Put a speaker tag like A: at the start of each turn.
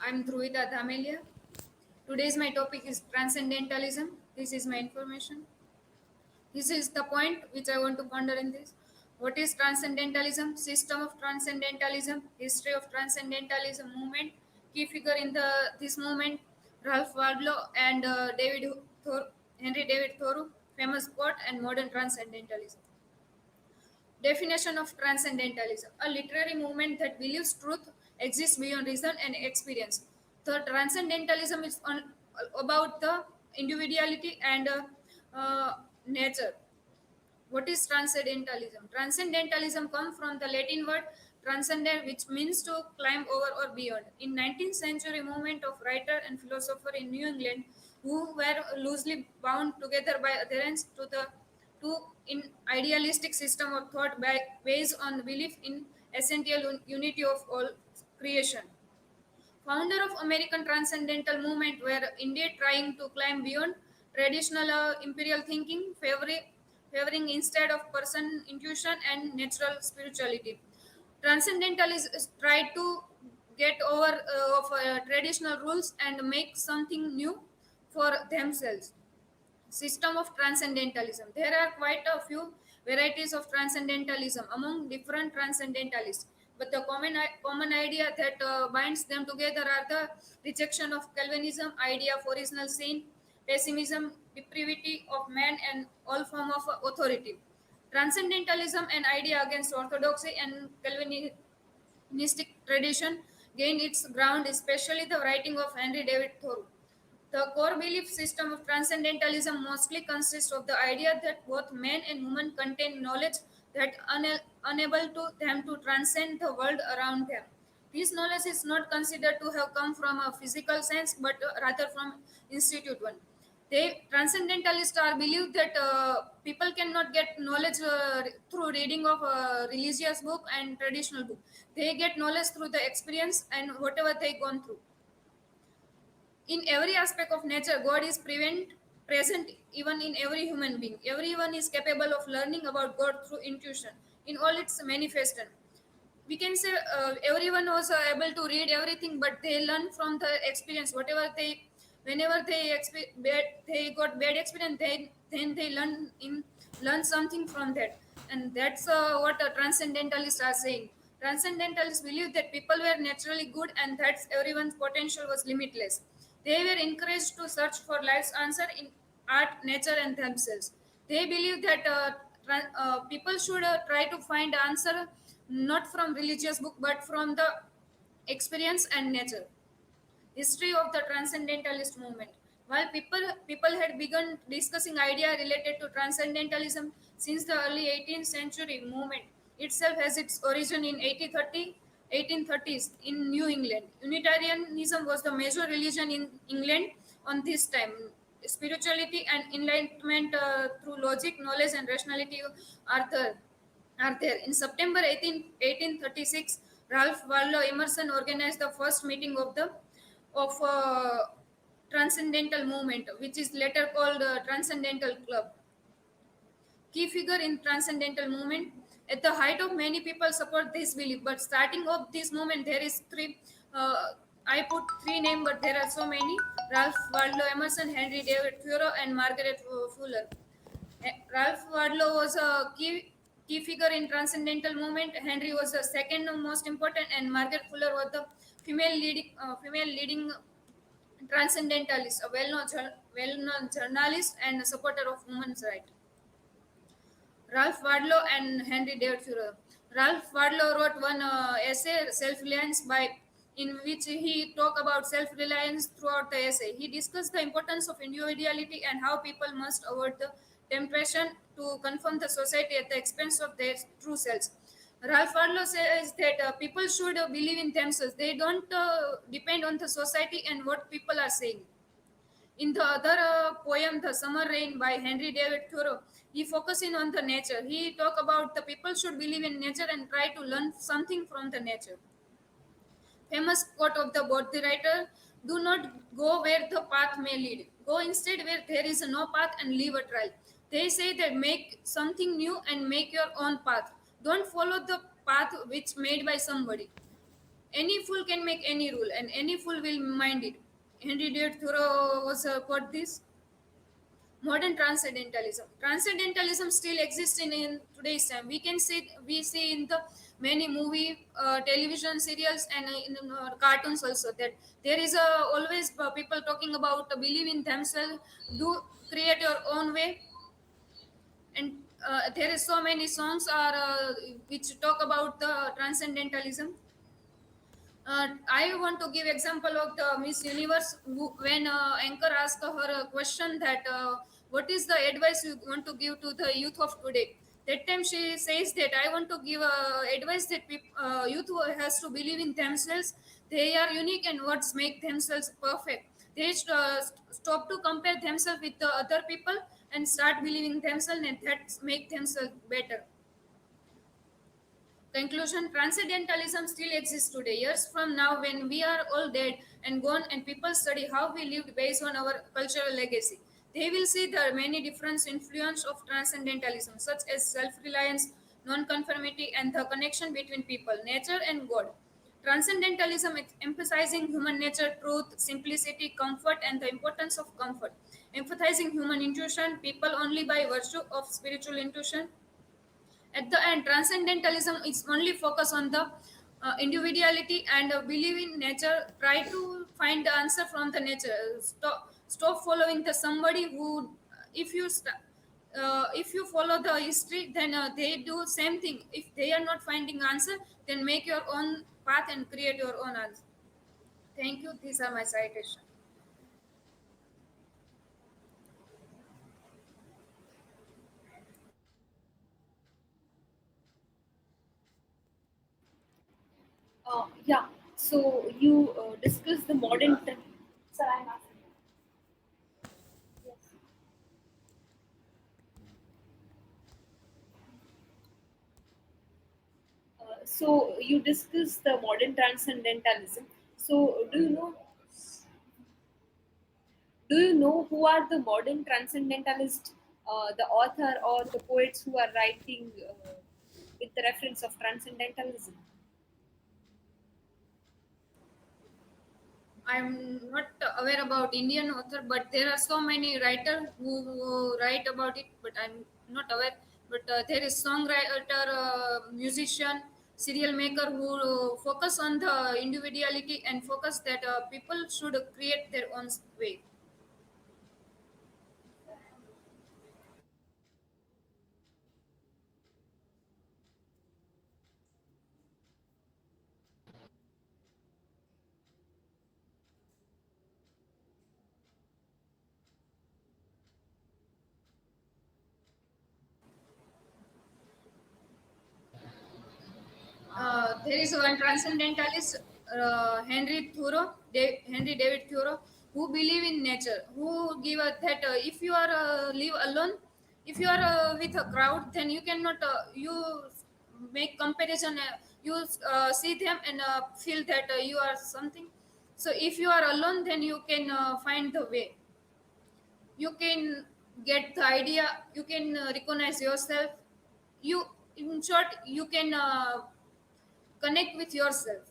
A: I'm Dhruvita Dhamelia. Today's my topic is Transcendentalism. This is my information. This is the point which I want to ponder in this. What is Transcendentalism? System of Transcendentalism, history of Transcendentalism movement. Key figure in this movement, Ralph Waldo and Henry David Thoreau, famous quote and modern Transcendentalism. Definition of Transcendentalism: a literary movement that believes truth exists beyond reason and experience. The Transcendentalism is about the individuality and nature. What is Transcendentalism? Transcendentalism comes from the Latin word transcendent, which means to climb over or beyond. In 19th century movement of writer and philosopher in New England who were loosely bound together by adherence to in idealistic system of thought based on belief in essential unity of all creation. Founder of American Transcendental Movement were indeed trying to climb beyond traditional imperial thinking, favoring instead of person intuition and natural spirituality. Transcendentalists tried to get over of traditional rules and make something new for themselves. System of Transcendentalism. There are quite a few varieties of Transcendentalism among different Transcendentalists, but the common idea that binds them together are the rejection of Calvinism, idea of original sin, pessimism, depravity of man, and all form of authority. Transcendentalism, an idea against orthodoxy and Calvinistic tradition, gained its ground, especially the writing of Henry David Thoreau. The core belief system of Transcendentalism mostly consists of the idea that both man and woman contain knowledge that unable to them to transcend the world around them. This knowledge is not considered to have come from a physical sense, but rather from institute one. They transcendentalists are believe that people cannot get knowledge through reading of a religious book and traditional book. They get knowledge through the experience and whatever they gone through. In every aspect of nature, God is present even in every human being. Everyone is capable of learning about God through intuition in all its manifestation. We can say everyone was able to read everything, but they learn from the experience. Whenever they got bad experience, then they learn something from that, and that's what transcendentalists are saying. Transcendentalists believe that people were naturally good and that everyone's potential was limitless. They were encouraged to search for life's answer in art, nature, and themselves. They believe that people should try to find answer not from religious book but from the experience and nature. History of the Transcendentalist movement. While people had begun discussing idea related to Transcendentalism since the early 18th century, movement itself has its origin in 1830s in New England. Unitarianism was the major religion in England on this time. Spirituality and enlightenment through logic, knowledge, and rationality are there. In September 1836, Ralph Waldo Emerson organized the first meeting of Transcendental Movement, which is later called Transcendental Club. Key figure in Transcendental Movement. At the height of many people support this belief, but starting of this movement, there is three. I put three names, but there are so many: Ralph Waldo Emerson, Henry David Thoreau, and Margaret Fuller. Ralph Waldo was a key figure in Transcendental Movement. Henry was the second most important, and Margaret Fuller was the female leading transcendentalist, a well-known journalist and a supporter of women's rights. Ralph Waldo and Henry David Thoreau. Ralph Waldo wrote one essay, Self-Reliance, in which he talked about self-reliance throughout the essay. He discussed the importance of individuality and how people must avoid the temptation to conform the society at the expense of their true selves. Ralph Waldo says that people should believe in themselves. They don't depend on the society and what people are saying. In the other poem, The Summer Rain by Henry David Thoreau, he focusing on the nature. He talk about the people should believe in nature and try to learn something from the nature. Famous quote of the both the writer: "Do not go where the path may lead. Go instead where there is no path and leave a trail." They say that make something new and make your own path. Don't follow the path which made by somebody. Any fool can make any rule, and any fool will mind it. Henry David Thoreau was quote this. Modern transcendentalism. Transcendentalism still exists in today's time. We see in the many movie, television serials, and in cartoons also, that there is always people talking about believe in themselves, do create your own way, and there is so many songs are which talk about the transcendentalism. I want to give example of the Miss Universe when anchor asked her a question that what is the advice you want to give to the youth of today. That time she says that I want to give advice that youth has to believe in themselves. They are unique and what make themselves perfect. They stop to compare themselves with the other people and start believing themselves, and that make themselves better. Conclusion. Transcendentalism still exists today. Years from now, when we are all dead and gone, and people study how we lived based on our cultural legacy, they will see the many different influence of transcendentalism, such as self reliance, non conformity, and the connection between people, nature, and God. Transcendentalism is emphasizing human nature, truth, simplicity, comfort, and the importance of comfort. Emphasizing human intuition, people only by virtue of spiritual intuition. At the end, transcendentalism is only focus on the individuality and believe in nature. Try to find the answer from the nature. Stop following the somebody who, if you if you follow the history, then they do same thing. If they are not finding answer, then make your own path and create your own answer. Thank you. These are my citation.
B: Yeah. So you discuss the modern. Sir, I'm asking. Yes. So you discuss the modern transcendentalism. So do you know who are the modern transcendentalists, the author or the poets who are writing with the reference of transcendentalism?
A: I'm not aware about Indian author, but there are so many writers who write about it, but I'm not aware. But there is songwriter, musician, serial maker who focus on the individuality and focus that people should create their own way. There is one transcendentalist, Henry David Thoreau, who believe in nature, who give that if you are live alone, if you are with a crowd, then you cannot you make comparison. You see them and feel that you are something. So if you are alone, then you can find the way. You can get the idea. You can recognize yourself. You, in short, you can connect with yourself.